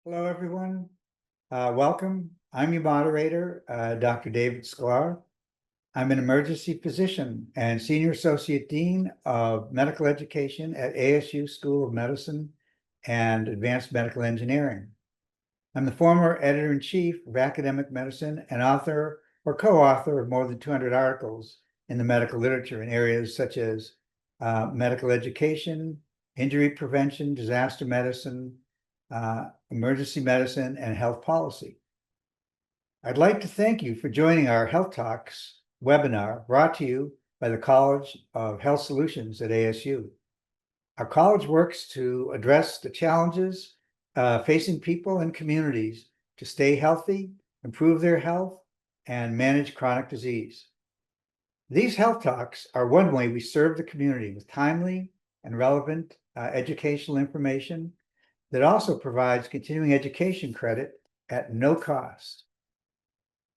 Hello, everyone. Welcome. I'm your moderator, Dr. David Sklar. I'm an emergency physician and Senior Associate Dean of Medical Education at ASU School of Medicine and Advanced Medical Engineering. I'm the former editor-in-chief of academic medicine and author or co-author of more than 200 articles in the medical literature in areas such as medical education, injury prevention, disaster medicine, emergency medicine, and health policy. I'd like to thank you for joining our Health Talks webinar brought to you by the College of Health Solutions at ASU. Our college works to address the challenges facing people and communities to stay healthy, improve their health, and manage chronic disease. These Health Talks are one way we serve the community with timely and relevant educational information that also provides continuing education credit at no cost.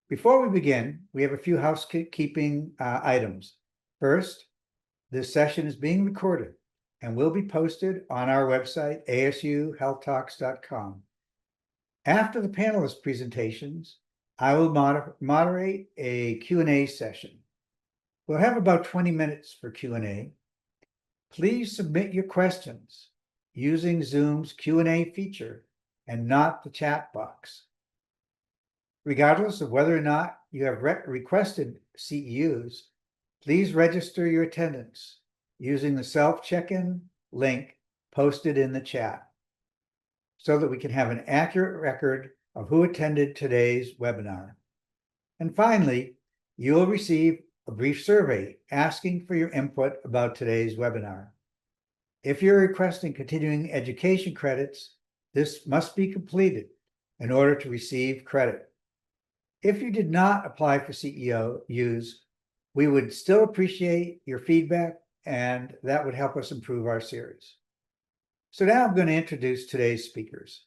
Before we begin, we have a few housekeeping items. First, this session is being recorded and will be posted on our website, asuhealthtalks.com. After the panelist presentations, I will moderate a Q&A session. We'll have about 20 minutes for Q&A. Please submit your questions using Zoom's Q&A feature and not the chat box. Regardless of whether or not you have requested CEUs, please register your attendance using the self-check-in link posted in the chat so that we can have an accurate record of who attended today's webinar. And finally, you will receive a brief survey asking for your input about today's webinar. If you're requesting continuing education credits, this must be completed in order to receive credit. If you did not apply for CEUs, we would still appreciate your feedback, and that would help us improve our series. So now I'm going to introduce today's speakers.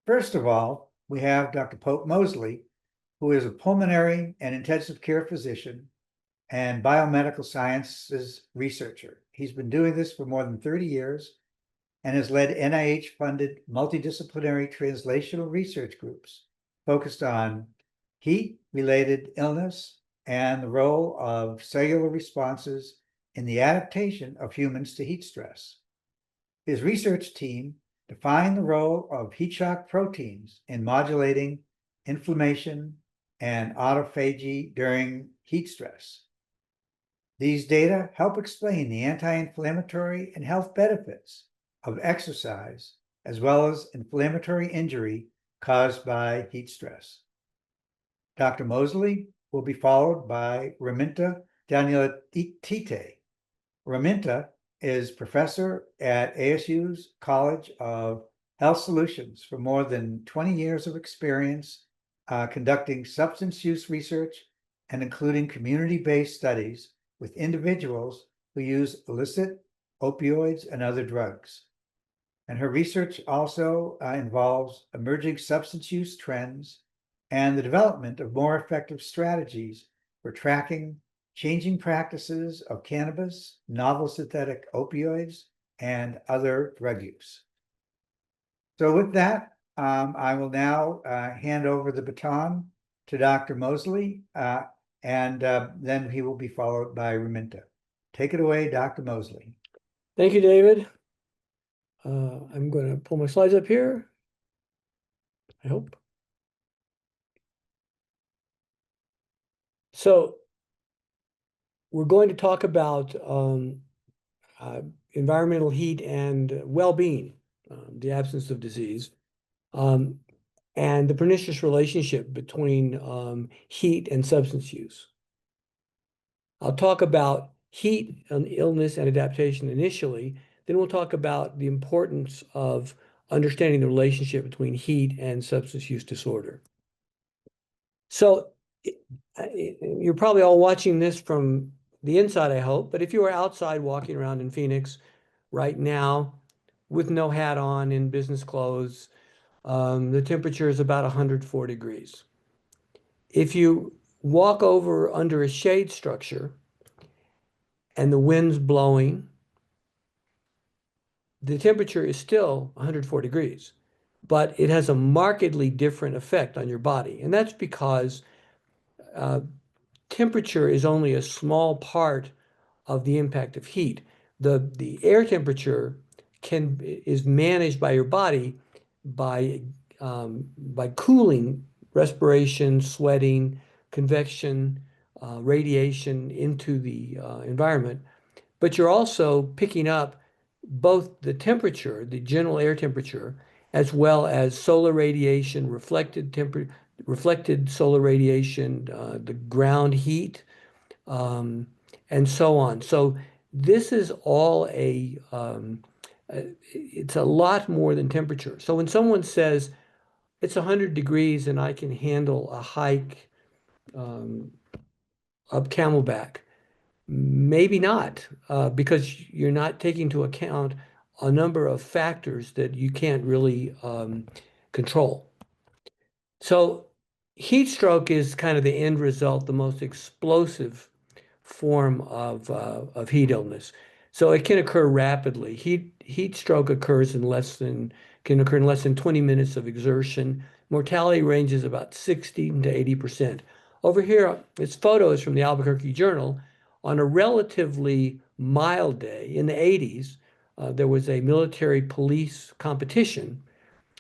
First of all, we have Dr. Moseley, who is a pulmonary and intensive care physician and biomedical sciences researcher. He's been doing this for more than 30 years and has led NIH-funded multidisciplinary translational research groups focused on heat-related illness and the role of cellular responses in the adaptation of humans to heat stress. His research team defined the role of heat shock proteins in modulating inflammation and autophagy during heat stress. These data help explain the anti-inflammatory and health benefits of exercise, as well as inflammatory injury caused by heat stress. Dr. Moseley will be followed by Raminta Daniulaityte. Raminta is professor at ASU's College of Health Solutions for more than 20 years of experience conducting substance use research and including community-based studies with individuals who use illicit opioids and other drugs. And her research also involves emerging substance use trends and the development of more effective strategies for tracking changing practices of cannabis, novel synthetic opioids, and other drug use. So with that, I will now hand over the baton to Dr. Moseley, and then he will be followed by Raminta. Take it away, Dr. Moseley. Thank you, David. I'm going to pull my slides up here, I hope. So we're going to talk about environmental heat and well-being, the absence of disease, and the pernicious relationship between heat and substance use. I'll talk about heat and illness and adaptation initially, then we'll talk about the importance of understanding the relationship between heat and substance use disorder. So you're probably all watching this from the inside, I hope, but if you were outside walking around in Phoenix right now with no hat on, in business clothes, the temperature is about 104 degrees. If you walk over under a shade structure and the wind's blowing, the temperature is still 104 degrees. but it has a markedly different effect on your body. And that's because uh, temperature is only a small part of the impact of heat. The air temperature is managed by your body by cooling, respiration, sweating, convection, radiation into the environment. But you're also picking up both the temperature, the general air temperature, as well as solar radiation, reflected solar radiation, the ground heat, um, and so on. So this is all it's a lot more than temperature. So when someone says it's 100 degrees and I can handle a hike um, up Camelback, maybe not, because you're not taking into account a number of factors that you can't really control. So heat stroke is kind of the end result, the most explosive form of heat illness. So it can occur rapidly. Heat stroke can occur in less than 20 minutes of exertion. Mortality ranges about 60 to 80%. Over here, this photo is from the Albuquerque Journal. On a relatively mild day in the 80s, there was a military police competition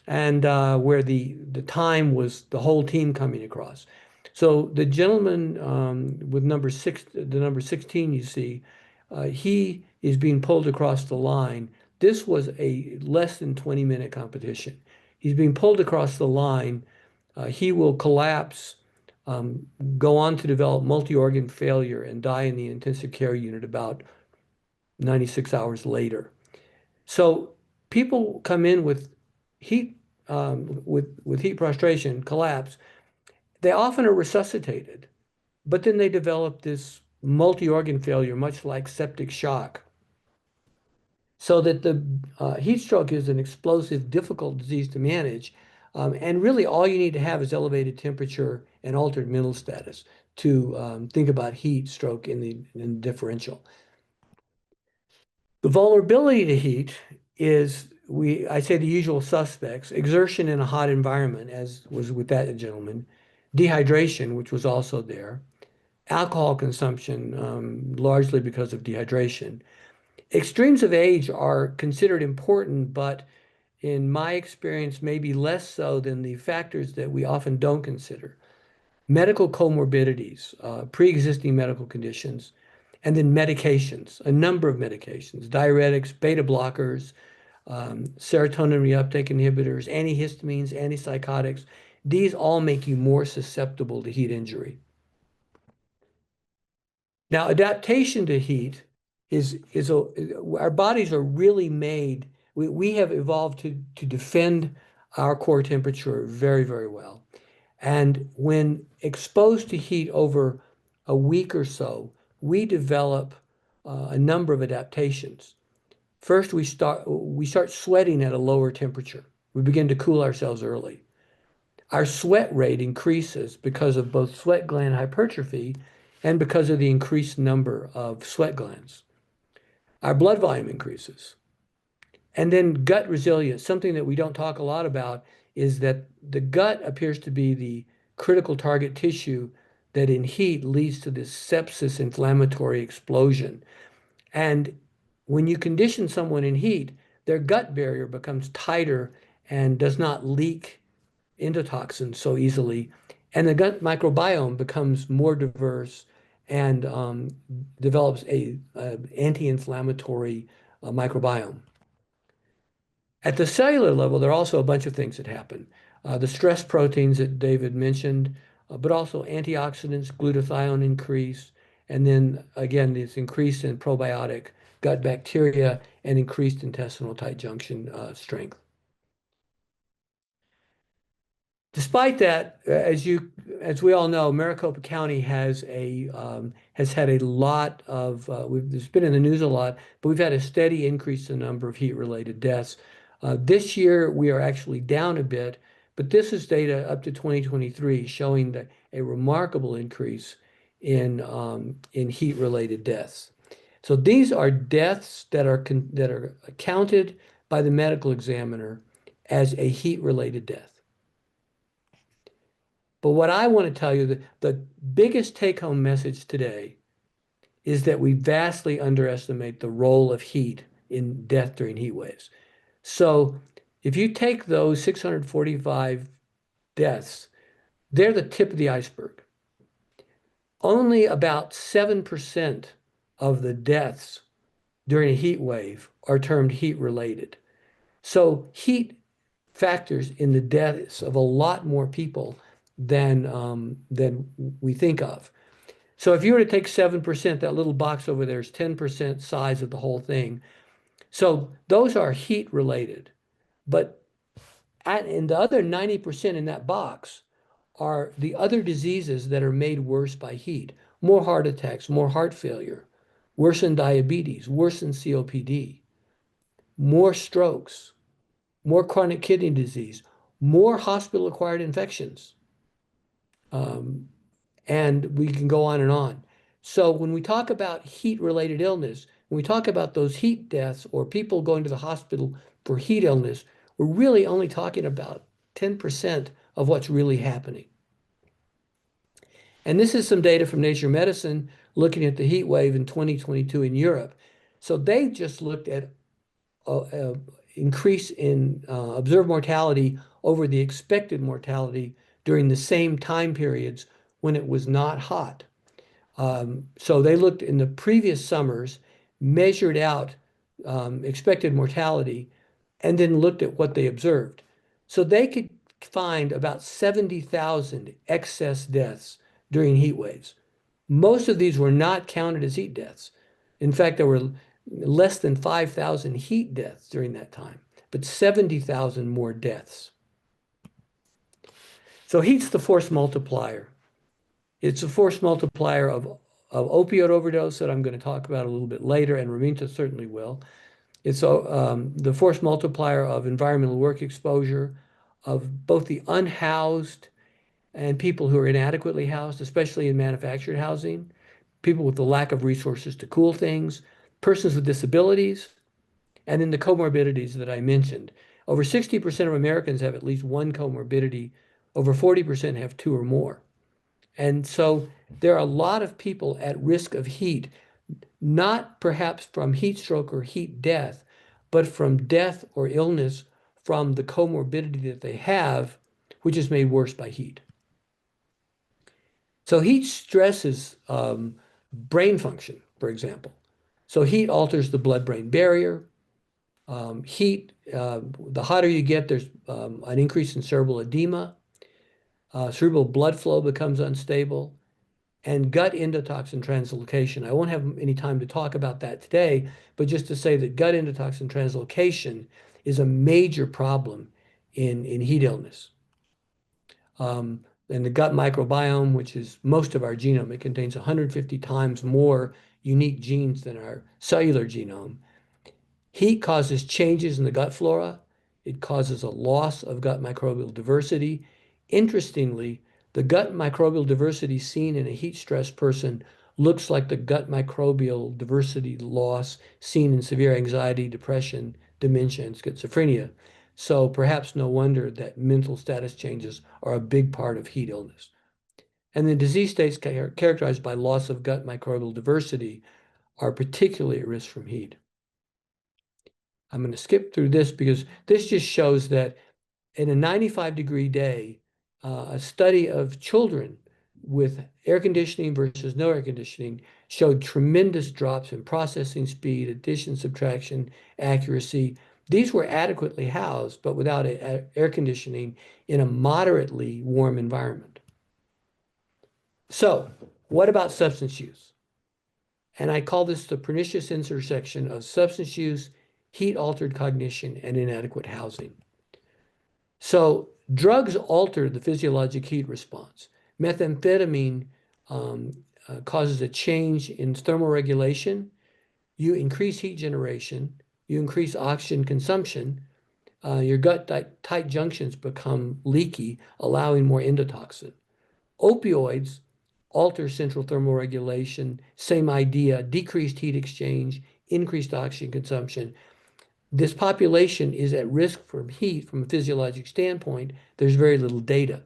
and where the time was the whole team coming across. So the gentleman with the number 16 you see, he is being pulled across the line. This was a less than 20-minute competition. He's being pulled across the line. He will collapse, go on to develop multi-organ failure and die in the intensive care unit about 96 hours later. So people come in with heat with heat prostration, collapse. They often are resuscitated, but then they develop this multi-organ failure, much like septic shock. So that the heat stroke is an explosive, difficult disease to manage. And really all you need to have is elevated temperature and altered mental status to think about heat stroke in the differential. The vulnerability to heat is, I say the usual suspects: exertion in a hot environment, as was with that gentleman, dehydration, which was also there, alcohol consumption, largely because of dehydration. Extremes of age are considered important, but in my experience, maybe less so than the factors that we often don't consider. Medical comorbidities, pre-existing medical conditions, and then medications, a number of medications, diuretics, beta blockers, serotonin reuptake inhibitors, antihistamines, antipsychotics. These all make you more susceptible to heat injury. Now, adaptation to heat our bodies are really made, we have evolved to defend our core temperature very, very well. And when exposed to heat over a week or so, we develop a number of adaptations. First, we start sweating at a lower temperature. We begin to cool ourselves early. Our sweat rate increases because of both sweat gland hypertrophy and because of the increased number of sweat glands. Our blood volume increases. And then gut resilience, something that we don't talk a lot about, is that the gut appears to be the critical target tissue that in heat leads to this sepsis inflammatory explosion. And when you condition someone in heat, their gut barrier becomes tighter and does not leak endotoxins so easily. And the gut microbiome becomes more diverse and develops a anti-inflammatory microbiome. At the cellular level, there are also a bunch of things that happen. The stress proteins that David mentioned, but also antioxidants, glutathione increase, and then again, this increase in probiotic gut bacteria and increased intestinal tight junction strength. Despite that, as we all know, Maricopa County has had a lot of it's been in the news a lot, but we've had a steady increase in the number of heat-related deaths. This year we are actually down a bit, but this is data up to 2023 showing that a remarkable increase in heat-related deaths. So these are deaths that are counted by the medical examiner as a heat-related death. But what I want to tell you, the biggest take-home message today is that we vastly underestimate the role of heat in death during heat waves. So if you take those 645 deaths, they're the tip of the iceberg. Only about 7% of the deaths during a heat wave are termed heat related. So heat factors in the deaths of a lot more people than we think of. So if you were to take 7%, that little box over there is 10% size of the whole thing. So those are heat related. But in the other 90% in that box are the other diseases that are made worse by heat. More heart attacks, more heart failure, worsened diabetes, worsened COPD, more strokes, more chronic kidney disease, more hospital-acquired infections. And we can go on and on. So when we talk about heat-related illness, when we talk about those heat deaths or people going to the hospital for heat illness, we're really only talking about 10% of what's really happening. And this is some data from Nature Medicine looking at the heat wave in 2022 in Europe. So they just looked at increase in observed mortality over the expected mortality during the same time periods when it was not hot. So they looked in the previous summers, measured out expected mortality, and then looked at what they observed. So they could find about 70,000 excess deaths during heat waves. Most of these were not counted as heat deaths. In fact, there were less than 5,000 heat deaths during that time, but 70,000 more deaths. So heat's the force multiplier. It's a force multiplier of opioid overdose that I'm going to talk about a little bit later, and Raminta certainly will. It's the force multiplier of environmental work exposure, of both the unhoused and people who are inadequately housed, especially in manufactured housing, people with the lack of resources to cool things, persons with disabilities, and then the comorbidities that I mentioned. Over 60% of Americans have at least one comorbidity. Over 40% have two or more. And so there are a lot of people at risk of heat, not perhaps from heat stroke or heat death, but from death or illness from the comorbidity that they have, which is made worse by heat. So heat stresses brain function, for example. So heat alters the blood-brain barrier. The hotter you get, there's an increase in cerebral edema. Cerebral blood flow becomes unstable, and gut endotoxin translocation. I won't have any time to talk about that today, but just to say that gut endotoxin translocation is a major problem in heat illness. And the gut microbiome, which is most of our genome, it contains 150 times more unique genes than our cellular genome. Heat causes changes in the gut flora. It causes a loss of gut microbial diversity. Interestingly, the gut microbial diversity seen in a heat-stressed person looks like the gut microbial diversity loss seen in severe anxiety, depression, dementia, and schizophrenia. So perhaps no wonder that mental status changes are a big part of heat illness. And the disease states characterized by loss of gut microbial diversity are particularly at risk from heat. I'm going to skip through this because this just shows that in a 95-degree day, a study of children with air conditioning versus no air conditioning showed tremendous drops in processing speed, addition, subtraction, accuracy. These were adequately housed, but without air conditioning in a moderately warm environment. So, what about substance use? And I call this the pernicious intersection of substance use, heat-altered cognition, and inadequate housing. So drugs alter the physiologic heat response. Methamphetamine causes a change in thermoregulation. You increase heat generation. You increase oxygen consumption. Your gut tight junctions become leaky, allowing more endotoxin. Opioids alter central thermoregulation. Same idea, decreased heat exchange, increased oxygen consumption. this population is at risk from heat from a physiologic standpoint. There's very little data.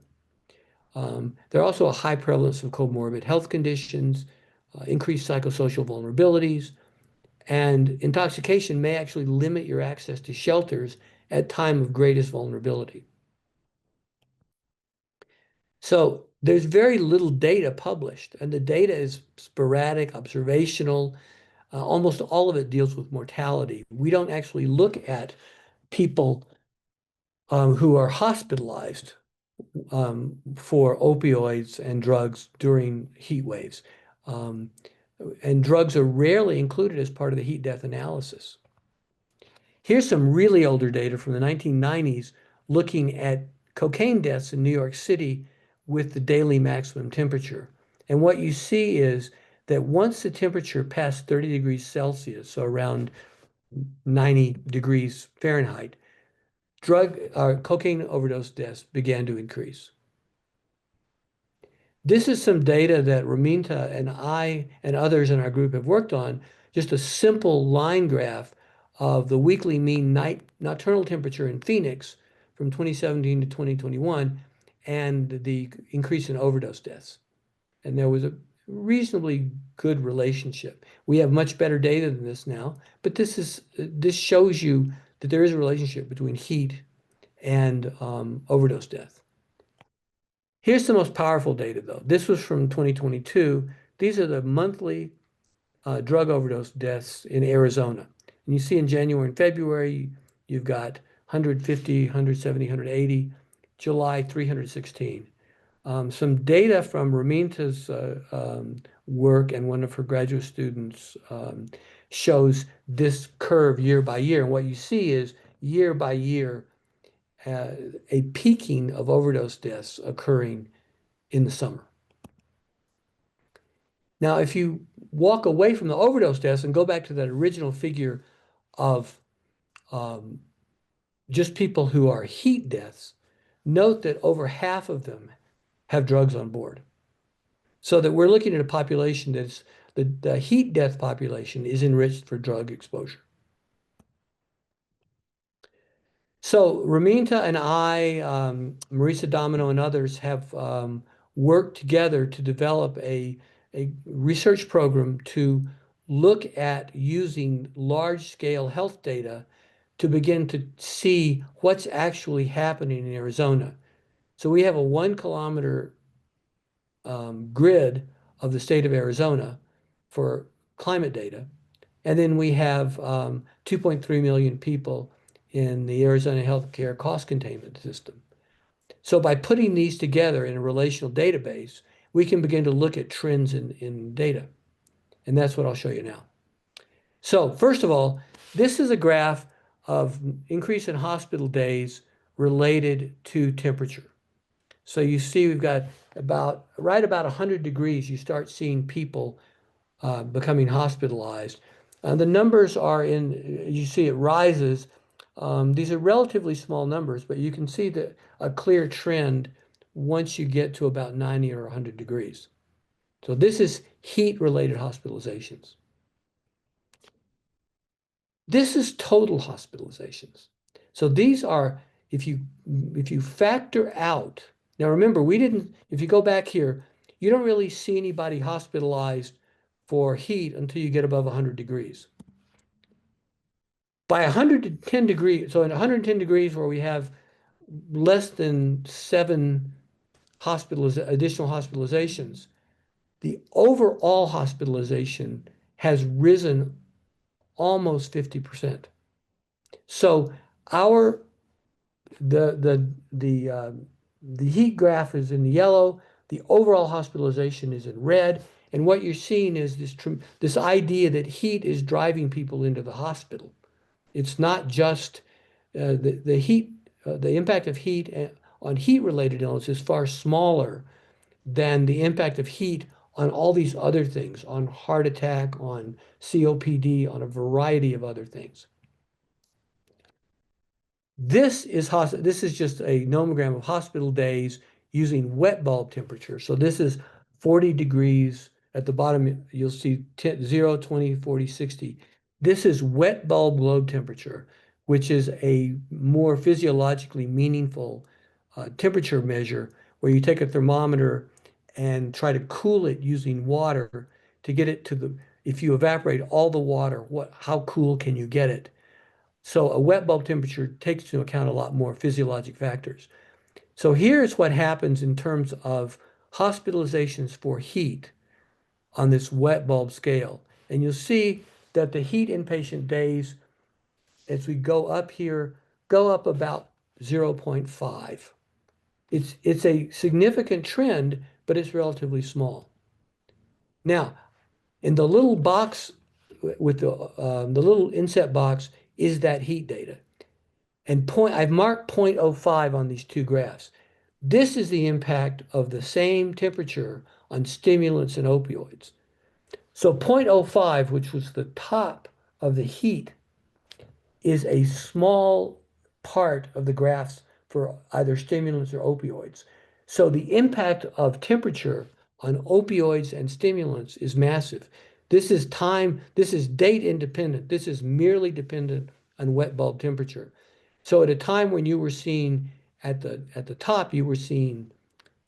There are also a high prevalence of comorbid health conditions, increased psychosocial vulnerabilities, and intoxication may actually limit your access to shelters at time of greatest vulnerability. So there's very little data published, and the data is sporadic, observational. Almost all of it deals with mortality. We don't actually look at people who are hospitalized for opioids and drugs during heat waves. And drugs are rarely included as part of the heat death analysis. Here's some really older data from the 1990s looking at cocaine deaths in New York City with the daily maximum temperature. And what you see is that once the temperature passed 30 degrees Celsius, so around 90 degrees Fahrenheit, cocaine overdose deaths began to increase. This is some data that Raminta and I and others in our group have worked on, just a simple line graph of the weekly mean nocturnal temperature in Phoenix from 2017 to 2021 and the increase in overdose deaths. And there was a reasonably good relationship. We have much better data than this now, but this shows you that there is a relationship between heat and overdose death. Here's the most powerful data, though. This was from 2022. These are the monthly drug overdose deaths in Arizona. And you see in January and February, you've got 150, 170, 180, July 316. Some data from Raminta's work and one of her graduate students shows this curve year by year. And what you see is year by year, a peaking of overdose deaths occurring in the summer. Now, if you walk away from the overdose deaths and go back to that original figure of just people who are heat deaths, note that over half of them have drugs on board. So that we're looking at a population that's the heat death population is enriched for drug exposure. So Raminta and I, Marisa Domino and others have worked together to develop a research program to look at using large-scale health data to begin to see what's actually happening in Arizona. So we have a 1-kilometer grid of the state of Arizona for climate data. And then we have 2.3 million people in the Arizona healthcare cost containment system. So by putting these together in a relational database, we can begin to look at trends in data. And that's what I'll show you now. So first of all, this is a graph of increase in hospital days related to temperature. So you see we've got right about 100 degrees, you start seeing people becoming hospitalized. The numbers are you see it rises. These are relatively small numbers, but you can see a clear trend once you get to about 90 or 100 degrees. So this is heat-related hospitalizations. This is total hospitalizations. So these are, if you factor out, now remember, if you go back here, you don't really see anybody hospitalized for heat until you get above 100 degrees. By 110 degrees, so in 110 degrees where we have less than 7 additional hospitalizations, the overall hospitalization has risen almost 50%. So the heat graph is in yellow, the overall hospitalization is in red, and what you're seeing is this idea that heat is driving people into the hospital. It's not just the heat, the impact of heat on heat-related illness is far smaller than the impact of heat on all these other things, on heart attack, on COPD, on a variety of other things. This is just a nomogram of hospital days using wet bulb temperature. So this is 40 degrees. At the bottom, you'll see 0, 20, 40, 60. This is wet bulb globe temperature. which is a more physiologically meaningful temperature measure where you take a thermometer and try to cool it using water to get it to if you evaporate all the water, how cool can you get it? So a wet bulb temperature takes into account a lot more physiologic factors. So here's what happens in terms of hospitalizations for heat on this wet bulb scale. And you'll see that the heat inpatient days, as we go up here, go up about 0.5. It's a significant trend, but it's relatively small. Now, in the little box with the little inset box is that heat data. And I've marked 0.05 on these two graphs. This is the impact of the same temperature on stimulants and opioids. So 0.05, which was the top of the heat, is a small part of the graphs for either stimulants or opioids. So the impact of temperature on opioids and stimulants is massive. This is date independent. This is merely dependent on wet bulb temperature. So at a time when you were seeing at the top, you were seeing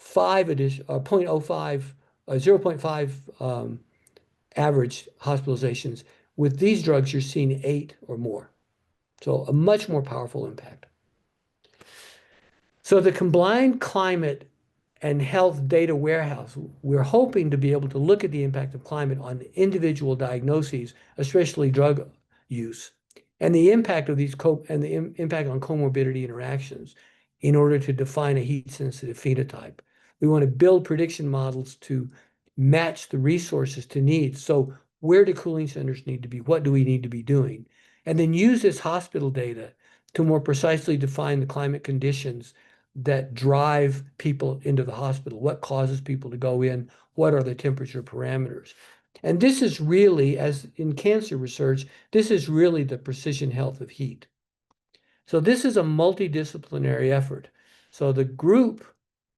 0.05, 0.5 average hospitalizations. With these drugs, you're seeing 8 or more. So a much more powerful impact. So the combined climate and health data warehouse, we're hoping to be able to look at the impact of climate on individual diagnoses, especially drug use, and the impact of these impact on comorbidity interactions in order to define a heat-sensitive phenotype. We want to build prediction models to match the resources to needs. So where do cooling centers need to be? What do we need to be doing? And then use this hospital data to more precisely define the climate conditions that drive people into the hospital. What causes people to go in? What are the temperature parameters? And this is really, as in cancer research, this is really the precision health of heat. So this is a multidisciplinary effort. So the group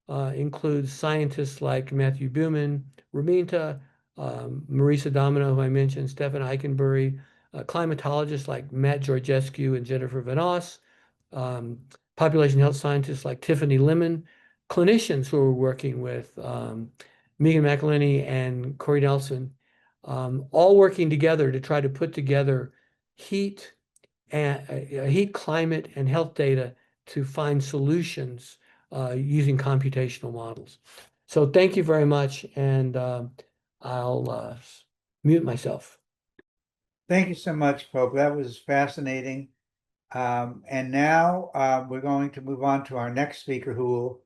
includes scientists like Matthew Buman, Raminta, Marisa Domino, who I mentioned, Stefan Eichenbury, climatologists like Matt Georgescu and Jennifer Van Oss, population health scientists like Tiffany Lemon, clinicians who are working with Megan McElhenney and Corey Nelson, all working together to try to put together heat, climate, and health data to find solutions using computational models. So thank you very much, and I'll mute myself. Thank you so much, Pope. That was fascinating. And now we're going to move on to our next speaker, who will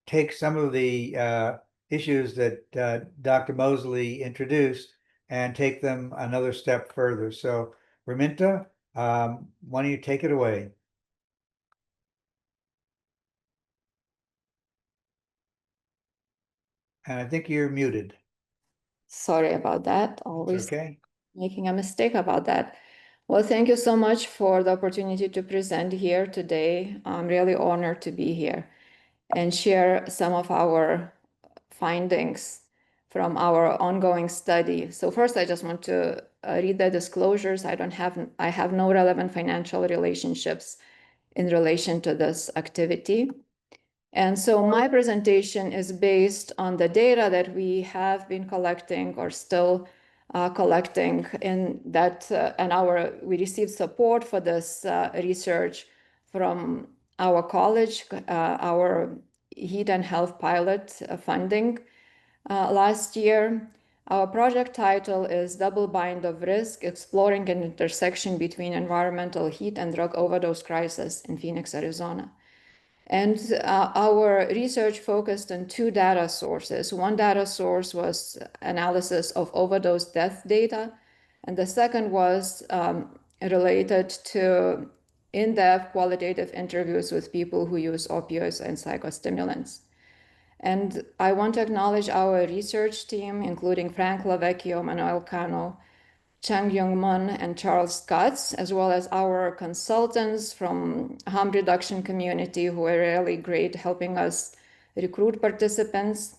take some of the issues that Dr. Moseley introduced and take them another step further. So, Raminta, why don't you take it away? And I think you're muted. Sorry about that. It's Always okay. making a mistake about that. Well, thank you so much for the opportunity to present here today. I'm really honored to be here and share some of our findings from our ongoing study. So first, I just want to read the disclosures. I have no relevant financial relationships in relation to this activity. And so my presentation is based on the data that we have been collecting or still collecting in that, we received support for this research from our college, our heat and health pilot funding last year. Our project title is Double Bind of Risk, Exploring an Intersection Between Environmental Heat and Drug Overdose Crisis in Phoenix, Arizona. And our research focused on two data sources. One data source was analysis of overdose death data, and the second was related to in-depth qualitative interviews with people who use opioids and psychostimulants. And I want to acknowledge our research team, including Frank Lavecchio, Manuel Cano, Chang Young Mun, and Charles Scotts, as well as our consultants from harm reduction community who are really great helping us recruit participants,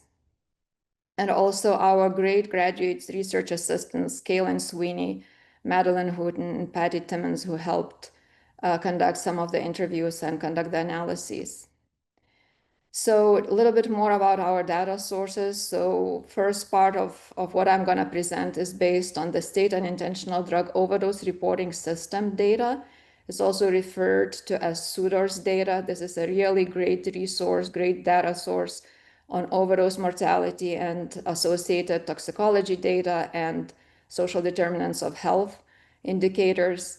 and also our great graduates, research assistants, Kaylin Sweeney, Madeline Hooten, and Patty Timmons, who helped conduct some of the interviews and conduct the analyses. So a little bit more about our data sources. So first part of what I'm going to present is based on the state unintentional drug overdose reporting system data. It's also referred to as SUDOR's data. This is a really great resource, great data source on overdose mortality and associated toxicology data and social determinants of health indicators.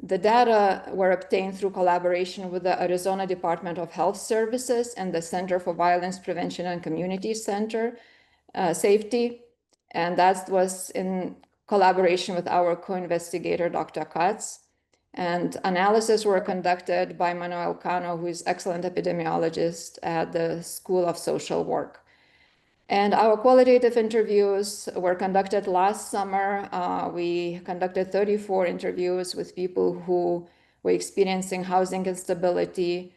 The data were obtained through collaboration with the Arizona Department of Health Services and the Center for Violence Prevention and Community Safety. And that was in collaboration with our co-investigator, Dr. Katz. And analysis were conducted by Manuel Cano, who is excellent epidemiologist at the School of Social Work. And our qualitative interviews were conducted last summer. We conducted 34 interviews with people who were experiencing housing instability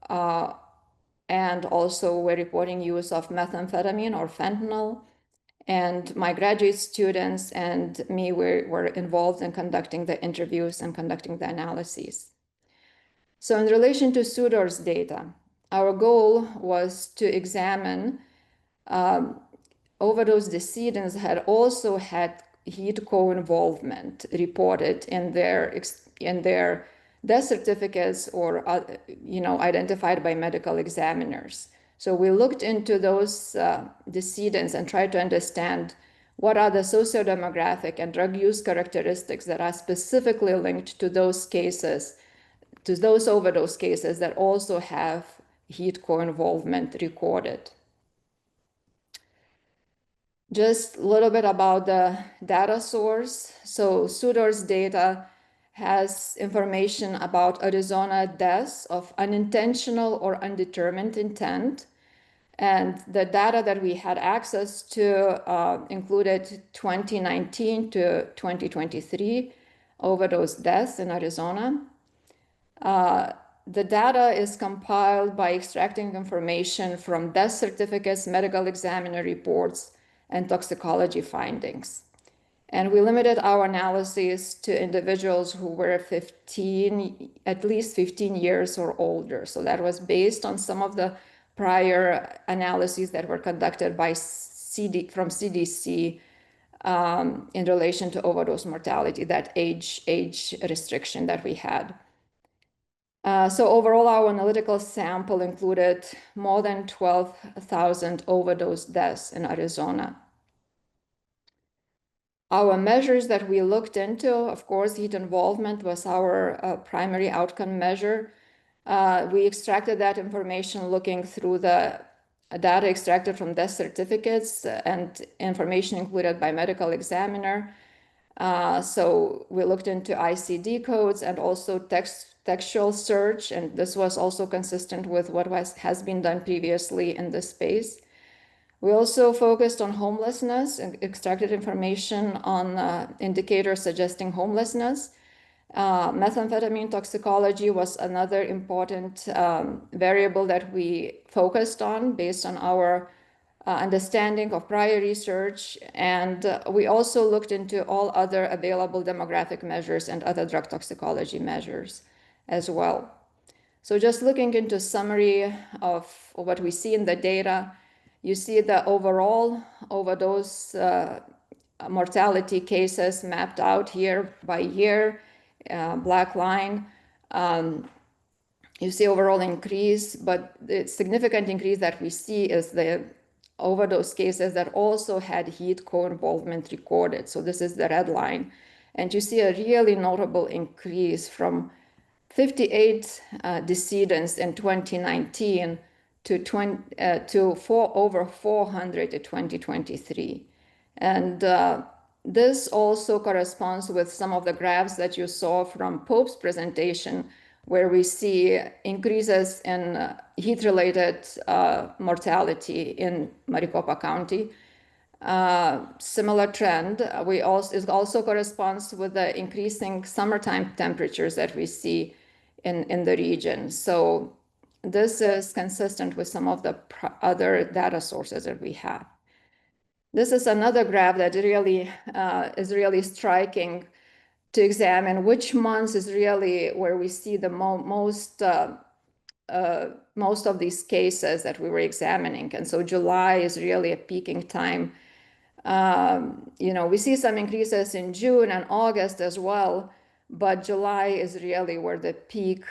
and also were reporting use of methamphetamine or fentanyl. And my graduate students and me were involved in conducting the interviews and conducting the analyses. So in relation to SUDOR's data, our goal was to examine overdose decedents had also had heat co-involvement reported in their death certificates or identified by medical examiners. So we looked into those decedents and tried to understand what are the sociodemographic and drug use characteristics that are specifically linked to those cases, to those overdose cases that also have heat co-involvement recorded. Just a little bit about the data source. So SUDOR's data has information about Arizona deaths of unintentional or undetermined intent. And the data that we had access to included 2019 to 2023 overdose deaths in Arizona. The data is compiled by extracting information from death certificates, medical examiner reports, and toxicology findings. And we limited our analysis to individuals who were at least 15 years or older. So that was based on some of the prior analyses that were conducted by from CDC in relation to overdose mortality, that age restriction that we had. So overall, our analytical sample included more than 12,000 overdose deaths in Arizona. Our measures that we looked into, of course, heat involvement was our primary outcome measure. We extracted that information looking through the data extracted from death certificates and information included by medical examiner. So we looked into ICD codes and also textual search, and this was also consistent with what has been done previously in this space. We also focused on homelessness and extracted information on indicators suggesting homelessness. Methamphetamine toxicology was another important variable that we focused on based on our understanding of prior research. And we also looked into all other available demographic measures and other drug toxicology measures as well. So just looking into summary of what we see in the data, you see the overall overdose mortality cases mapped out here by year, black line. You see overall increase, but the significant increase that we see is the overdose cases that also had heat co-involvement recorded. So this is the red line. And you see a really notable increase from 58 decedents in 2019 to over 400 in 2023. And this also corresponds with some of the graphs that you saw from Pope's presentation, where we see increases in heat-related mortality in Maricopa County. Similar trend, it also corresponds with the increasing summertime temperatures that we see in the region. So this is consistent with some of the other data sources that we have. This is another graph that really is really striking. to examine which months is really where we see the most of these cases that we were examining. And so July is really a peaking time. We see some increases in June and August as well, but July is really where the peak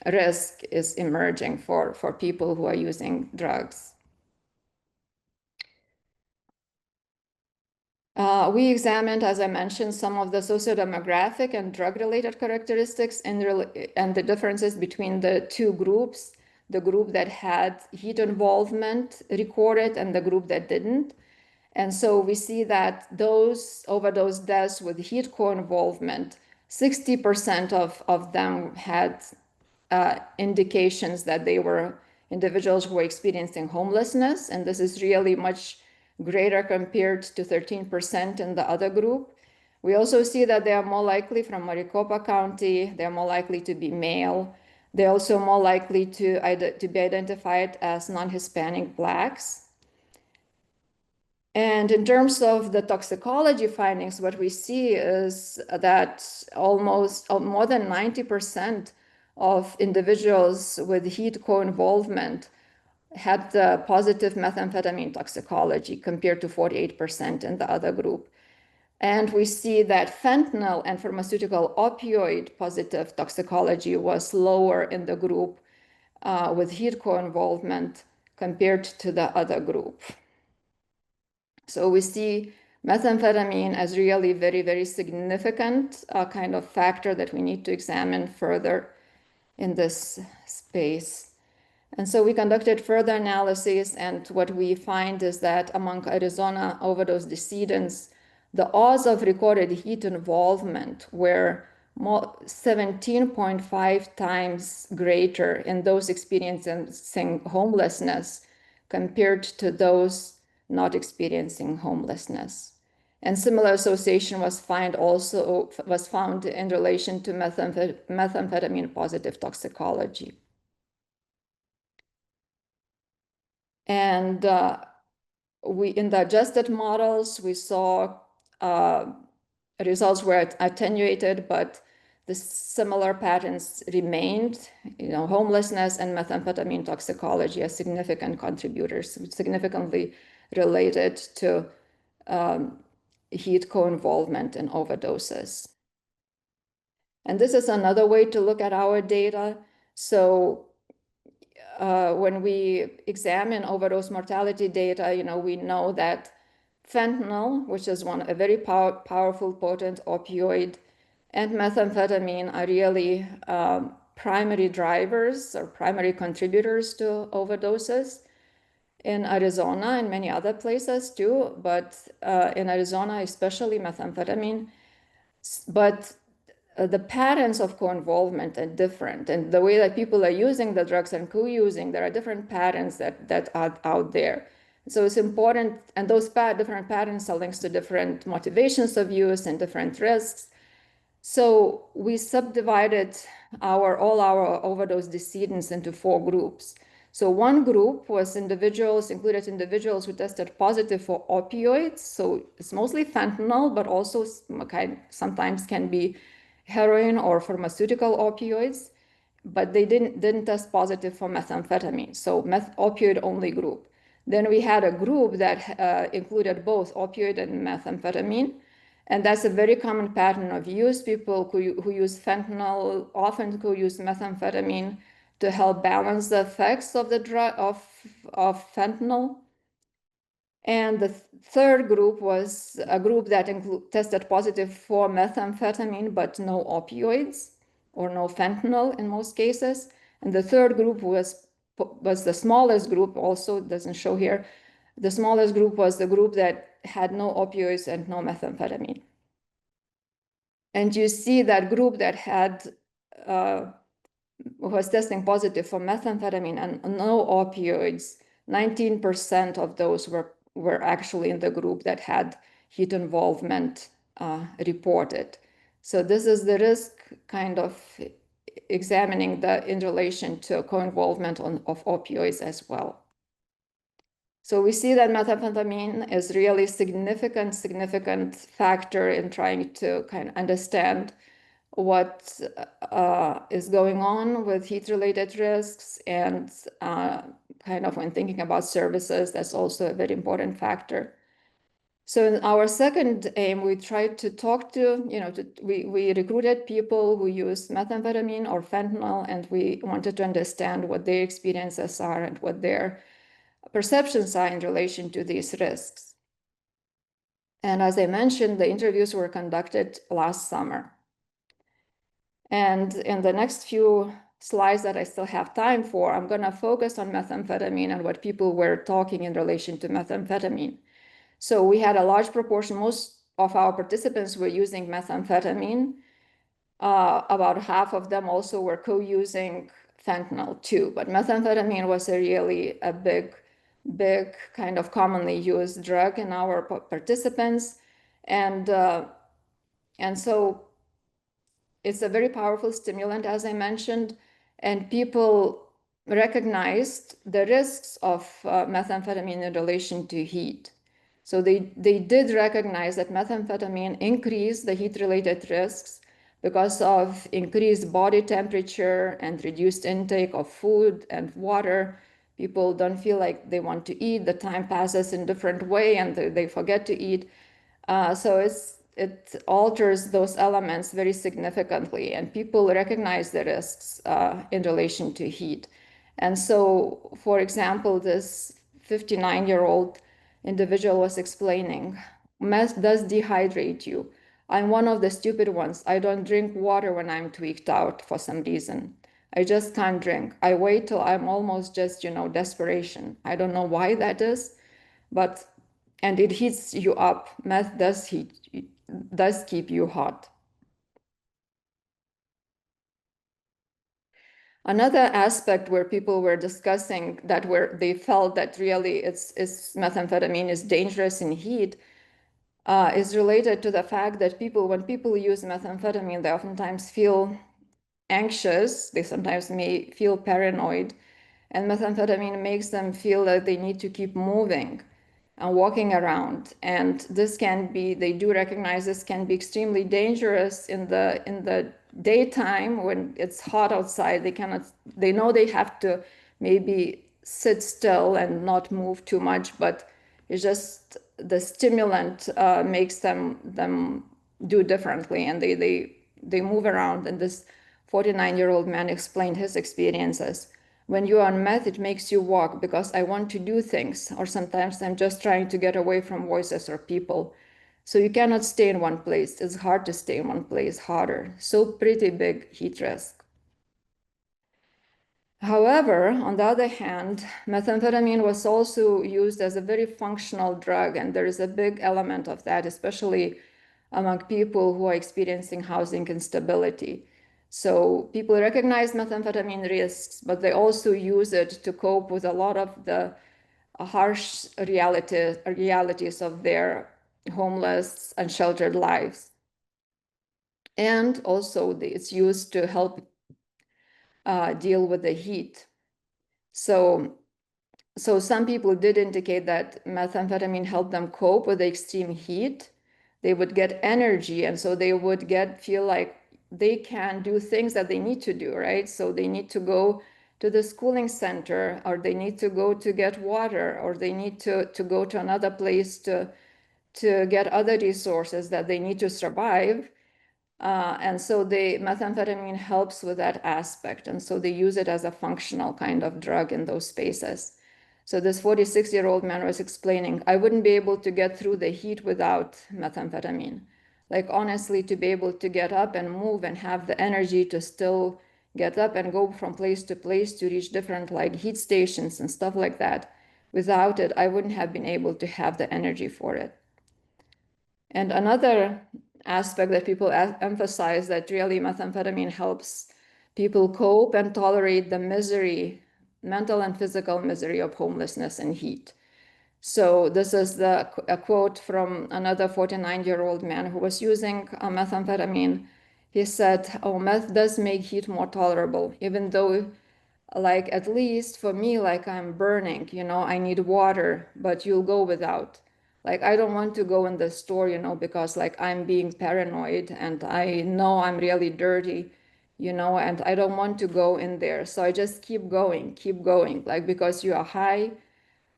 risk is emerging for people who are using drugs. We examined, as I mentioned, some of the sociodemographic and drug-related characteristics and the differences between the two groups, the group that had heat involvement recorded and the group that didn't. And so we see that those overdose deaths with heat co-involvement, 60% of them had indications that they were individuals who were experiencing homelessness. And this is really much greater compared to 13% in the other group. We also see that they are more likely from Maricopa County. They're more likely to be male. They're also more likely to be identified as non-Hispanic Blacks. And in terms of the toxicology findings, what we see is that almost more than 90% of individuals with heat co-involvement had the positive methamphetamine toxicology compared to 48% in the other group. And we see that fentanyl and pharmaceutical opioid positive toxicology was lower in the group with heat co-involvement compared to the other group. So we see methamphetamine as really very, very significant kind of factor that we need to examine further in this space. And so we conducted further analysis, and what we find is that among Arizona overdose decedents, the odds of recorded heat involvement were 17.5 times greater in those experiencing homelessness compared to those not experiencing homelessness. And similar association was found in relation to methamphetamine positive toxicology. And in the adjusted models, we saw results were attenuated, but the similar patterns remained. Homelessness and methamphetamine toxicology as significant contributors, significantly related to heat co-involvement in overdoses. And this is another way to look at our data. So when we examine overdose mortality data, we know that fentanyl, which is a very powerful, potent opioid, and methamphetamine are really primary drivers or primary contributors to overdoses in Arizona and many other places too, but in Arizona, especially methamphetamine. But the patterns of co-involvement are different, and the way that people are using the drugs and co-using, there are different patterns that are out there. So it's important, and those different patterns are linked to different motivations of use and different risks. So we subdivided all our overdose decedents into 4 groups. So one group included individuals who tested positive for opioids. So it's mostly fentanyl, but also sometimes can be heroin or pharmaceutical opioids, but they didn't test positive for methamphetamine. So opioid only group. Then we had a group that included both opioid and methamphetamine. And that's a very common pattern of use. People who use fentanyl often use methamphetamine to help balance the effects of the drug of fentanyl. And the third group was a group that tested positive for methamphetamine, but no opioids or no fentanyl in most cases. And the third group was the smallest group, also doesn't show here. The smallest group was the group that had no opioids and no methamphetamine. And you see that group that was testing positive for methamphetamine and no opioids, 19% of those were actually in the group that had heat involvement reported. So this is the risk kind of examining in relation to co-involvement of opioids as well. So we see that methamphetamine is really significant factor in trying to kind of understand what is going on with heat-related risks, and kind of when thinking about services, that's also a very important factor. So in our second aim, we tried to talk to, we recruited people who use methamphetamine or fentanyl, and we wanted to understand what their experiences are and what their perceptions are in relation to these risks. And as I mentioned, the interviews were conducted last summer. And in the next few slides that I still have time for, I'm going to focus on methamphetamine and what people were talking in relation to methamphetamine. So we had a large proportion, most of our participants were using methamphetamine. About half of them also were co-using fentanyl too, but methamphetamine was really a big kind of commonly used drug in our participants. And so it's a very powerful stimulant, as I mentioned, and people recognized the risks of methamphetamine in relation to heat. So they did recognize that methamphetamine increased the heat-related risks because of increased body temperature and reduced intake of food and water. People don't feel like they want to eat. The time passes in a different way and they forget to eat. So it alters those elements very significantly, and people recognize the risks in relation to heat. And so, for example, this 59-year-old individual was explaining, meth does dehydrate you. I'm one of the stupid ones. I don't drink water when I'm tweaked out for some reason. I just can't drink. I wait till I'm almost just, desperation. I don't know why that is, and it heats you up. Meth does keep you hot. Another aspect where people were discussing that they felt that really methamphetamine is dangerous in heat is related to the fact that when people use methamphetamine, they oftentimes feel anxious. They sometimes may feel paranoid, and methamphetamine makes them feel that they need to keep moving and walking around. And they do recognize this can be extremely dangerous in the daytime when it's hot outside. They know they have to maybe sit still and not move too much, but it's just the stimulant makes them do differently, and they move around. And this 49-year-old man explained his experiences. When you're on meth, it makes you walk because I want to do things, or sometimes I'm just trying to get away from voices or people. So you cannot stay in one place. It's hard to stay in one place, harder. So pretty big heat risk. However, on the other hand, methamphetamine was also used as a very functional drug, and there is a big element of that, especially among people who are experiencing housing instability. So people recognize methamphetamine risks, but they also use it to cope with a lot of the harsh realities of their homeless, unsheltered lives. And also it's used to help deal with the heat. So some people did indicate that methamphetamine helped them cope with the extreme heat. They would get energy, and so they would feel like they can do things that they need to do, right? So they need to go to the schooling center, or they need to go to get water, or they need to go to another place to get other resources that they need to survive. And so the methamphetamine helps with that aspect. And so they use it as a functional kind of drug in those spaces. So this 46-year-old man was explaining, I wouldn't be able to get through the heat without methamphetamine. Like, honestly, to be able to get up and move and have the energy to still get up and go from place to place to reach different heat stations and stuff like that. Without it, I wouldn't have been able to have the energy for it. And another aspect that people emphasize, that really methamphetamine helps people cope and tolerate the misery, mental and physical misery of homelessness and heat. So this is a quote from another 49-year-old man who was using methamphetamine. He said, oh, meth does make heat more tolerable, even though like, at least for me, like, I'm burning, I need water, but you'll go without. Like, I don't want to go in the store, because like I'm being paranoid and I know I'm really dirty, and I don't want to go in there. So I just keep going. Like, because you are high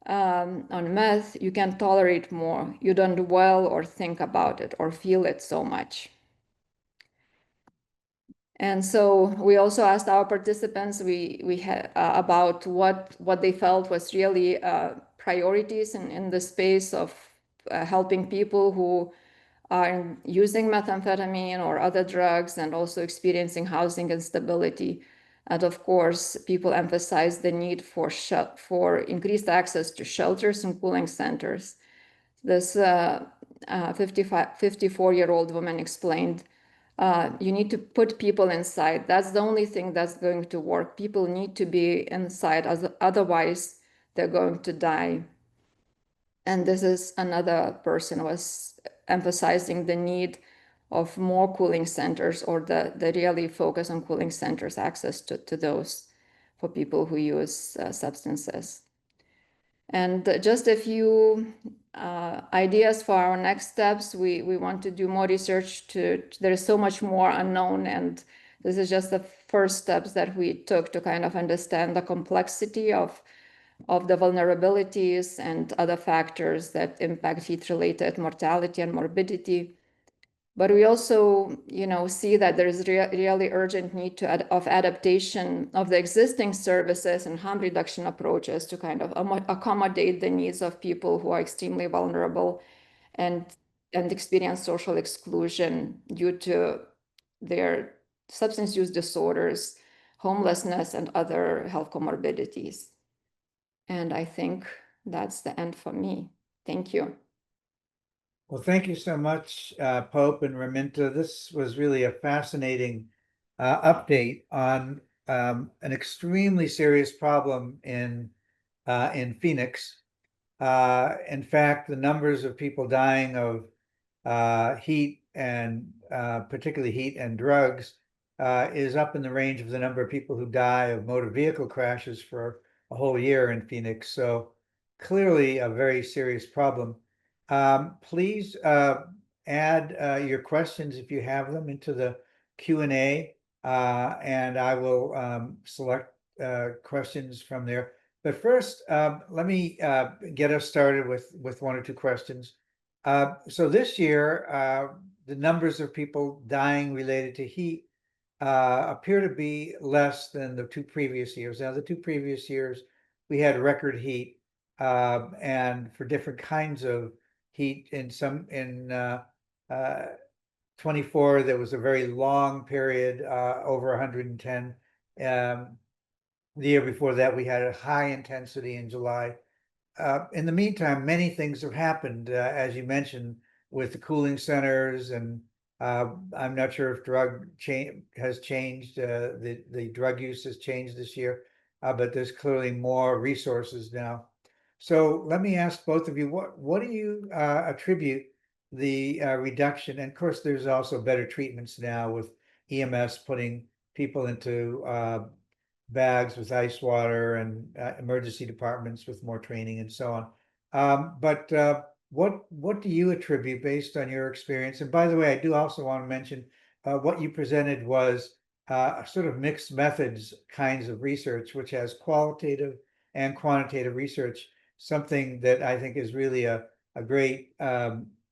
on meth, you can tolerate more. You don't dwell or think about it or feel it so much. And so we also asked our participants we had about what they felt was really priorities in the space of helping people who are using methamphetamine or other drugs and also experiencing housing instability. And of course, people emphasize the need for increased access to shelters and cooling centers. This 54-year-old woman explained, you need to put people inside. That's the only thing that's going to work. People need to be inside, otherwise they're going to die. And this is another person was emphasizing the need of more cooling centers, or the really focus on cooling centers, access to those for people who use substances. And just a few ideas for our next steps. We want to do more research. There is so much more unknown, and this is just the first steps that we took to kind of understand the complexity of the vulnerabilities and other factors that impact heat-related mortality and morbidity. But we also, see that there is really urgent need of adaptation of the existing services and harm reduction approaches to kind of accommodate the needs of people who are extremely vulnerable and experience social exclusion due to their substance use disorders, homelessness, and other health comorbidities. And I think that's the end for me. Thank you. Well, thank you so much, Pope and Raminta. This was really a fascinating update on an extremely serious problem in Phoenix. In fact, the numbers of people dying of heat and particularly heat and drugs is up in the range of the number of people who die of motor vehicle crashes for a whole year in Phoenix. So clearly a very serious problem. Please add your questions if you have them into the Q&A, and I will select questions from there. But first, let me get us started with one or two questions. So this year, the numbers of people dying related to heat appear to be less than the two previous years. Now, the two previous years, we had record heat, and for different kinds of heat. In 24, there was a very long period, over 110. The year before that, we had a high intensity in July. In the meantime, many things have happened, as you mentioned, with the cooling centers, and I'm not sure if has changed. The drug use has changed this year, but there's clearly more resources now. So let me ask both of you, what do you attribute the reduction? And of course, there's also better treatments now with EMS putting people into bags with ice water and emergency departments with more training and so on. But what do you attribute based on your experience? And by the way, I do also want to mention what you presented was sort of mixed methods kinds of research, which has qualitative and quantitative research, something that I think is really a great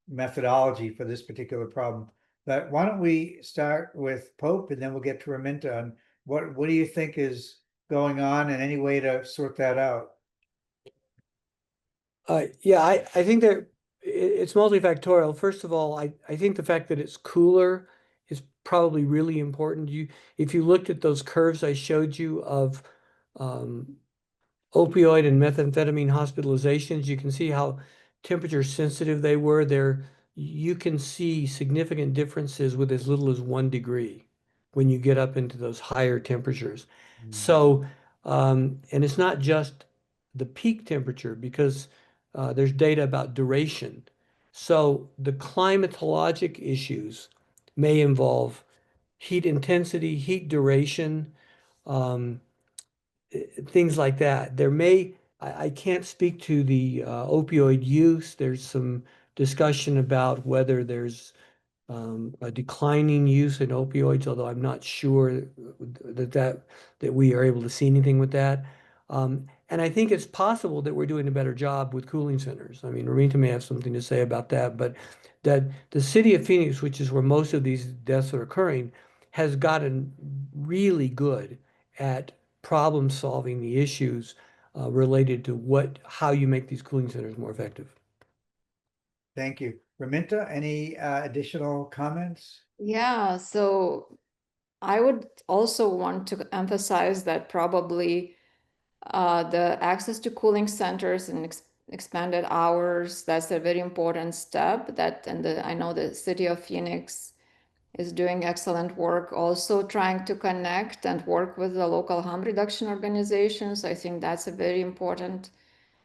methodology for this particular problem. But why don't we start with Pope, and then we'll get to Raminta on what do you think is going on, and any way to sort that out? Yeah, I think that it's multifactorial. First of all, I think the fact that it's cooler is probably really important. If you looked at those curves I showed you of opioid and methamphetamine hospitalizations, you can see how temperature sensitive they were there. You can see significant differences with as little as 1 degree when you get up into those higher temperatures. So, and it's not just the peak temperature, because there's data about duration. So the climatologic issues may involve heat intensity, heat duration, things like that. I can't speak to the opioid use. There's some discussion about whether there's a declining use in opioids, although I'm not sure that we are able to see anything with that. And I think it's possible that we're doing a better job with cooling centers. I mean, Raminta may have something to say about that, but that the city of Phoenix, which is where most of these deaths are occurring, has gotten really good at problem solving the issues related to how you make these cooling centers more effective. Thank you. Raminta, any additional comments? Yeah, so I would also want to emphasize that probably the access to cooling centers and expanded hours, that's a very important step I know the city of Phoenix is doing excellent work also trying to connect and work with the local harm reduction organizations. I think that's a very important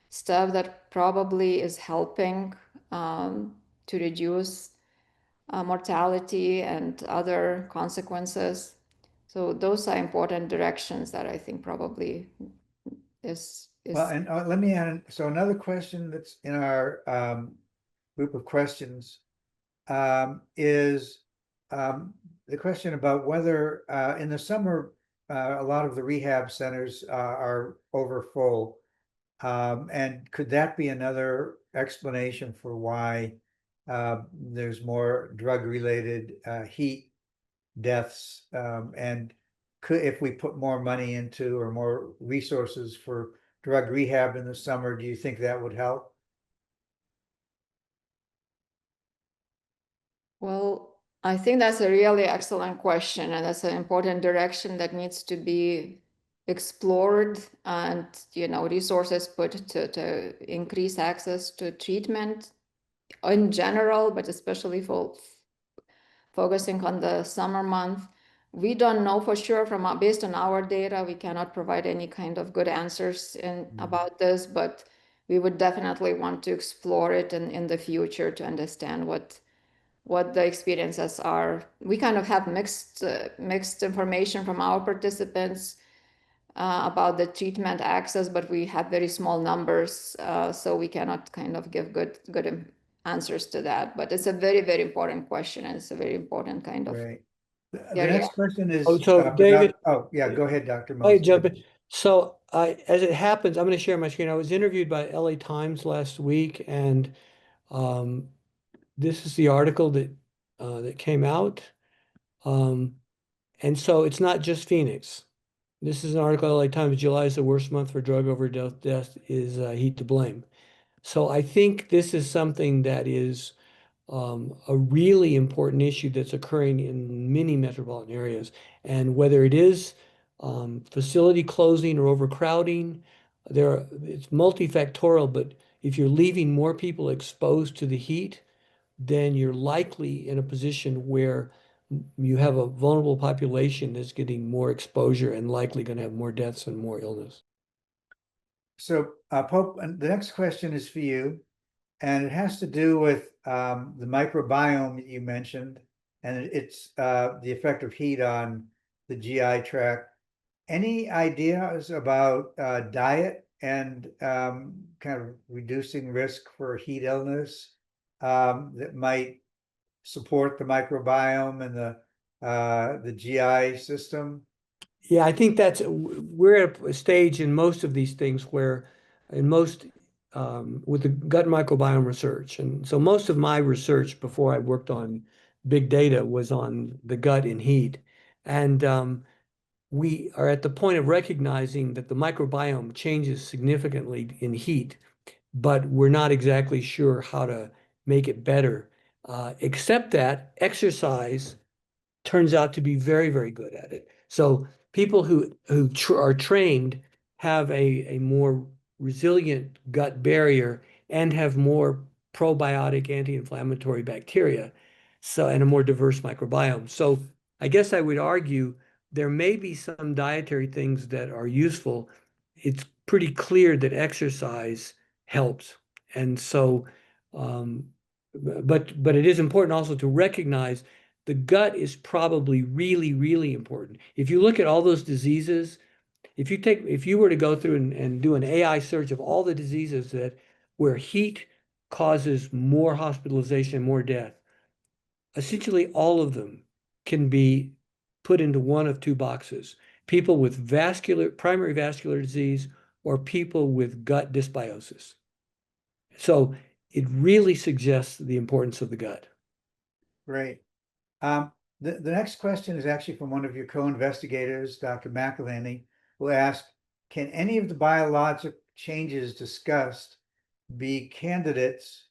step that probably is helping to reduce mortality and other consequences. So those are important directions that I think probably is Well, and let me add, so another question that's in our group of questions is the question about whether in the summer a lot of the rehab centers are over full. And could that be another explanation for why there's more drug-related heat deaths? And if we put more money into or more resources for drug rehab in the summer, do you think that would help? Well, I think that's a really excellent question, and that's an important direction that needs to be explored and resources put to increase access to treatment in general, but especially for focusing on the summer month. We don't know for sure based on our data, we cannot provide any kind of good answers about this, but we would definitely want to explore it in the future to understand what the experiences are. We kind of have mixed information from our participants about the treatment access, but we have very small numbers, so we cannot kind of give good answers to that. But it's a very, very important question, and it's a very important kind of Right. The area. next question is So David, oh yeah, go ahead, Dr. I Moseley. jump in. So as it happens, I'm going to share my screen. I was interviewed by LA Times last week, and this is the article that came out. And so it's not just Phoenix. This is an article LA Times. July is the worst month for drug overdose death. Is heat to blame? So I think this is something that is a really important issue that's occurring in many metropolitan areas. And whether it is facility closing or overcrowding, it's multifactorial, but if you're leaving more people exposed to the heat, then you're likely in a position where you have a vulnerable population that's getting more exposure and likely going to have more deaths and more illness. So Pope, and the next question is for you, and it has to do with the microbiome that you mentioned, and it's the effect of heat on the GI tract. Any ideas about diet and kind of reducing risk for heat illness that might support the microbiome and the GI system? Yeah, I think we're at a stage in most of these things where with the gut microbiome research. And so most of my research before I worked on big data was on the gut and heat. And we are at the point of recognizing that the microbiome changes significantly in heat, but we're not exactly sure how to make it better, except that exercise turns out to be very, very good at it. So people who are trained have a more resilient gut barrier and have more probiotic anti-inflammatory bacteria, and a more diverse microbiome. So I guess I would argue there may be some dietary things that are useful. It's pretty clear that exercise helps. And so, but it is important also to recognize the gut is probably really, really important. If you look at all those diseases If you were to go through and do an AI search of all the diseases where heat causes more hospitalization, more death, essentially all of them can be put into one of two boxes: people with primary vascular disease, or people with gut dysbiosis. So it really suggests the importance of the gut. Great. The next question is actually from one of your co-investigators, Dr. McElhenney, who asked, can any of the biologic changes discussed be candidates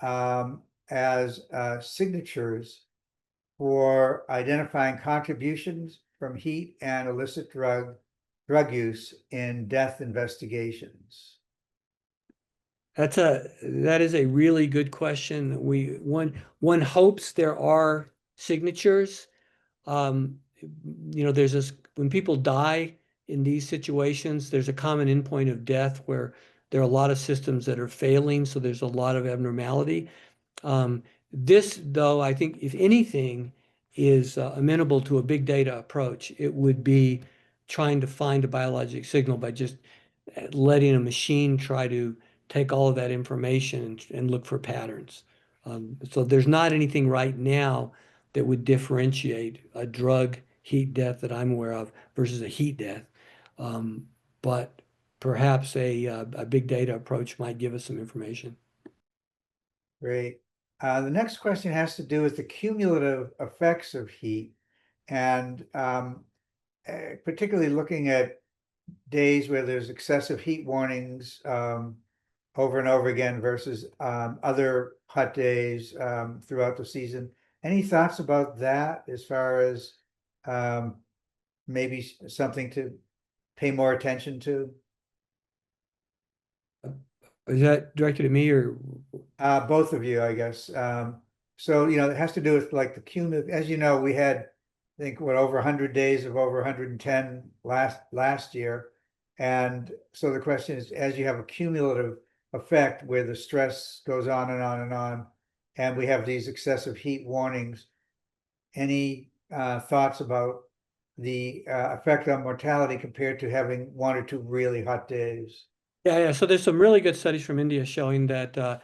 as signatures for identifying contributions from heat and illicit drug use in death investigations? That is a really good question. One hopes there are signatures. There's this, when people die in these situations, there's a common endpoint of death where there are a lot of systems that are failing, so there's a lot of abnormality. This, though, I think, if anything, is amenable to a big data approach. It would be trying to find a biologic signal by just letting a machine try to take all of that information and look for patterns. So there's not anything right now that would differentiate a drug heat death that I'm aware of versus a heat death. But perhaps a big data approach might give us some information. Great. The next question has to do with the cumulative effects of heat, and particularly looking at days where there's excessive heat warnings over and over again versus other hot days throughout the season. Any thoughts about that as far as maybe something to pay more attention to? Is that directed at me or? Both of you, I guess. So, it has to do with like the cumulative, as you know, we had, I think, over 100 days of over 110 last year. And so the question is, as you have a cumulative effect where the stress goes on and on and on, and we have these excessive heat warnings, any thoughts about the effect on mortality compared to having 1 or 2 really hot days? Yeah. So there's some really good studies from India showing that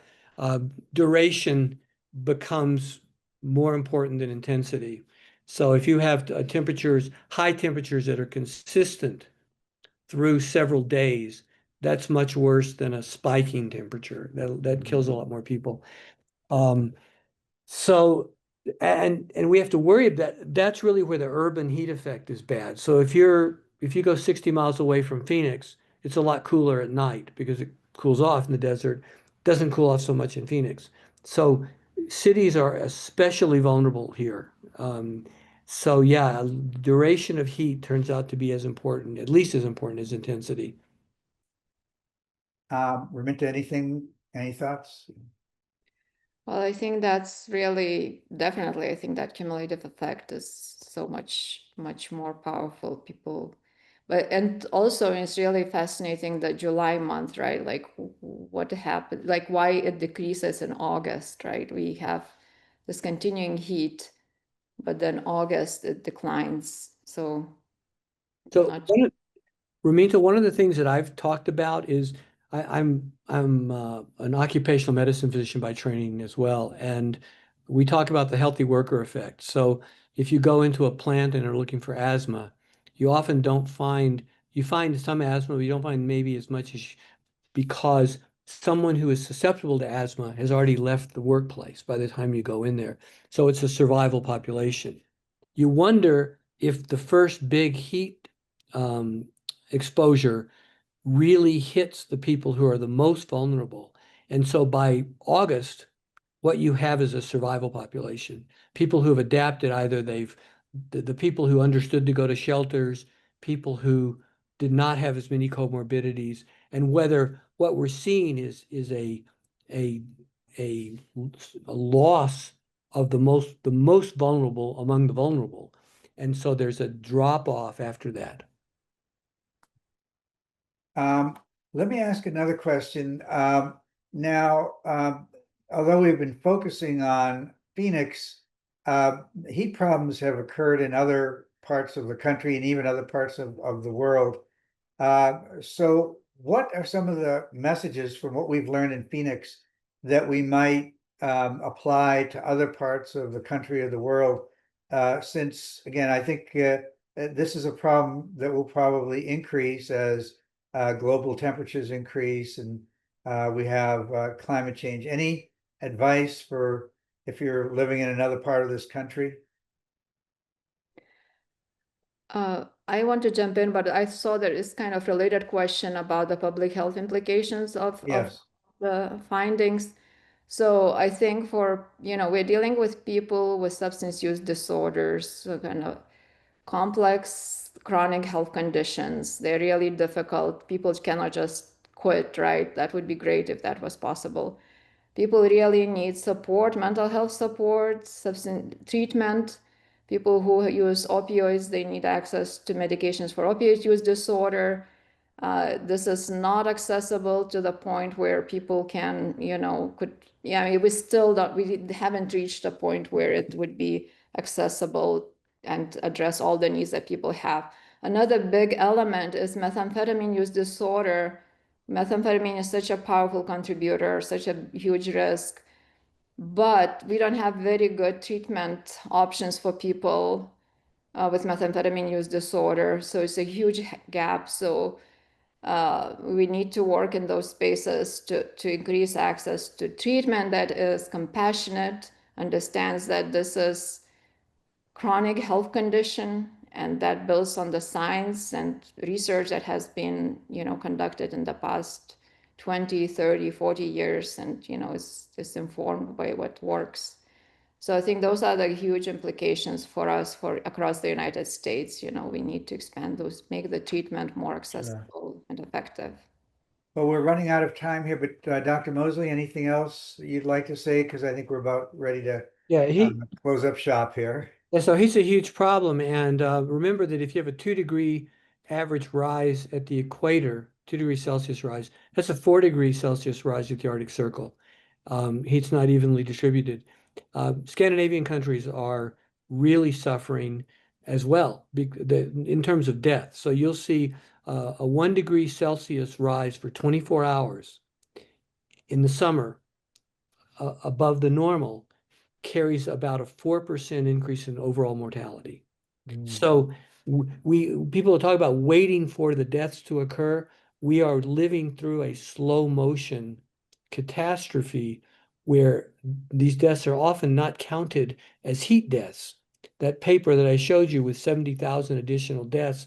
duration becomes more important than intensity. So if you have high temperatures that are consistent through several days, that's much worse than a spiking temperature. That kills a lot more people. So we have to worry that that's really where the urban heat effect is bad. So if you go 60 miles away from Phoenix, it's a lot cooler at night because it cools off in the desert. It doesn't cool off so much in Phoenix. So cities are especially vulnerable here. So yeah, duration of heat turns out to be as important, at least as important as intensity. Raminta, any thoughts? Well, I think that's really definitely, I think that cumulative effect is so much more powerful. And also it's really fascinating the July month, right? Like what happened, like why it decreases in August, right? We have this continuing heat, but then August it declines. So not Raminta, one of the things that I've talked about is I'm an occupational medicine physician by training as well, and we talk about the healthy worker effect. So if you go into a plant and are looking for asthma, you often you find some asthma, but you don't find maybe as much because someone who is susceptible to asthma has already left the workplace by the time you go in there. So it's a survival population. You wonder if the first big heat exposure really hits the people who are the most vulnerable. And so by August, what you have is a survival population. People who have adapted, either the people who understood to go to shelters, people who did not have as many comorbidities, and whether what we're seeing is a loss of the most vulnerable among the vulnerable. And so there's a drop off after that. Let me ask another question. Now, although we've been focusing on Phoenix, heat problems have occurred in other parts of the country and even other parts of the world. So what are some of the messages from what we've learned in Phoenix that we might apply to other parts of the country or the world? Since, again, I think this is a problem that will probably increase as global temperatures increase and we have climate change. Any advice for if you're living in another part of this country? I want to jump in, but I saw there is kind of related question about the public health implications of Yes. the findings. So I think for, we're dealing with people with substance use disorders, so kind of complex chronic health conditions. They're really difficult. People cannot just quit, right? That would be great if that was possible. People really need support, mental health support, substance treatment. People who use opioids, they need access to medications for opioid use disorder. This is not accessible to the point where people can, we still don't, we haven't reached a point where it would be accessible and address all the needs that people have. Another big element is methamphetamine use disorder. Methamphetamine is such a powerful contributor, such a huge risk, but we don't have very good treatment options for people with methamphetamine use disorder. So it's a huge gap. So we need to work in those spaces to increase access to treatment that is compassionate, understands that this is chronic health condition and that builds on the science and research that has been conducted in the past 20, 30, 40 years and is informed by what works. So I think those are the huge implications for us for across the United States. We need to expand those, make the treatment more accessible and effective. Well, we're running out of time here, but Dr. Moseley, anything else you'd like to say? Because I think we're about ready to Yeah, close up shop here. yeah, so heat's a huge problem. And remember that if you have a 2-degree average rise at the equator, 2 degrees Celsius rise, that's a 4 degree Celsius rise at the Arctic Circle. Heat's not evenly distributed. Scandinavian countries are really suffering as well in terms of death. So you'll see a 1 degree Celsius rise for 24 hours in the summer above the normal carries about a 4% increase in overall mortality. So people talk about waiting for the deaths to occur. We are living through a slow motion catastrophe where these deaths are often not counted as heat deaths. That paper that I showed you with 70,000 additional deaths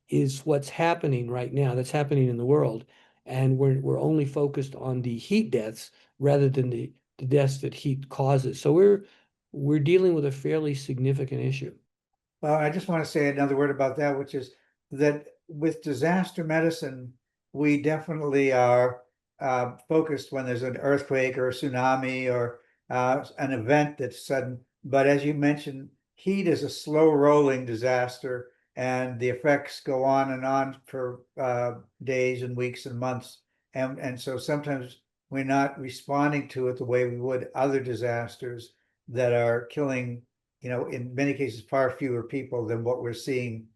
is what's happening right now. That's happening in the world. And we're only focused on the heat deaths rather than the deaths that heat causes. So we're dealing with a fairly significant issue. Well, I just want to say another word about that, which is that with disaster medicine, we definitely are focused when there's an earthquake or a tsunami or an event that's sudden. But as you mentioned, heat is a slow rolling disaster and the effects go on and on for days and weeks and months. And so sometimes we're not responding to it the way we would other disasters that are killing, in many cases, far fewer people than what we're seeing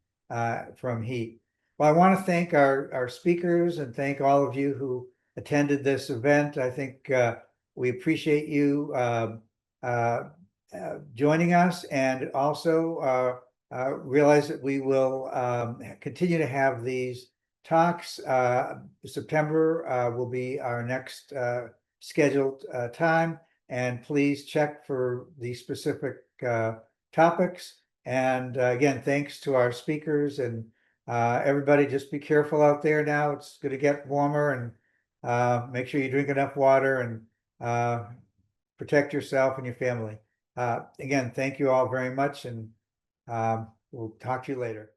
from heat. Well, I want to thank our speakers and thank all of you who attended this event. I think we appreciate you joining us, and also realize that we will continue to have these talks. September will be our next scheduled time. And please check for the specific topics. And again, thanks to our speakers and everybody. Just be careful out there now. It's going to get warmer, and make sure you drink enough water and protect yourself and your family. Again, thank you all very much, and we'll talk to you later.